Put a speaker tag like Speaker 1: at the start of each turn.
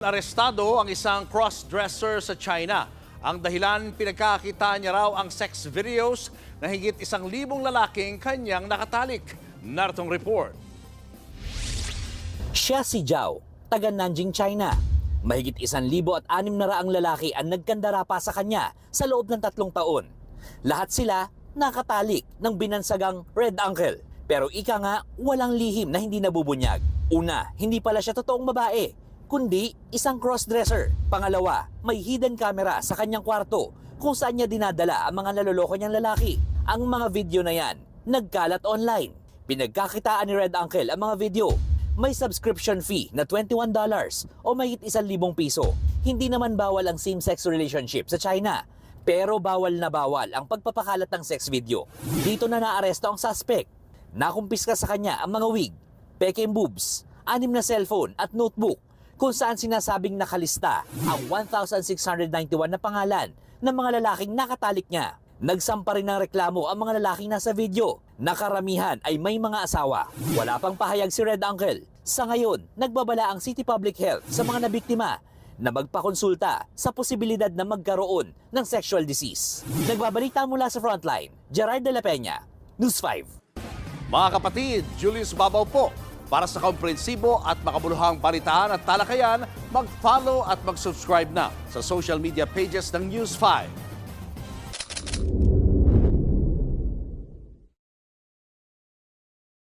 Speaker 1: Arestado ang isang cross-dresser sa China. Ang dahilan, pinagkakita niya raw ang sex videos na higit 1,000 lalaking kanyang nakatalik. Nartong report.
Speaker 2: Siya si Zhao, taga Nanjing, China. Mahigit 1,600 lalaki ang nagkandara pa sa kanya sa loob ng 3 taon. Lahat sila nakatalik ng binansagang Red Uncle. Pero ika nga, walang lihim na hindi nabubunyag. Una, hindi pala siya totoong babae, kundi isang crossdresser. Pangalawa, may hidden camera sa kanyang kwarto kung saan niya dinadala ang mga naloloko niyang lalaki. Ang mga video na yan, nagkalat online. Pinagkakitaan ni Red Uncle ang mga video. May subscription fee na $21 o mahigit 1,000 piso. Hindi naman bawal ang same-sex relationship sa China. Pero bawal na bawal ang pagpapakalat ng sex video. Dito na naaresto ang suspect. Nakumpiska sa kanya ang mga wig, peking boobs, 6 na cellphone at notebook kung saan sinasabing nakalista ang 1,691 na pangalan ng mga lalaking nakatalik niya. Nagsampa rin ng reklamo ang mga lalaking nasa video. Nakaramihan ay may mga asawa. Wala pang pahayag si Red Uncle. Sa ngayon, nagbabala ang City Public Health sa mga nabiktima na magpakonsulta sa posibilidad na magkaroon ng sexual disease. Nagbabalita mula sa Frontline, Gerard de la Peña, News 5.
Speaker 1: Mga kapatid, Julius Babaw po. Para sa komprehensibo at makabuluhang balitaan at talakayan, mag-follow at mag-subscribe na sa social media pages ng News 5.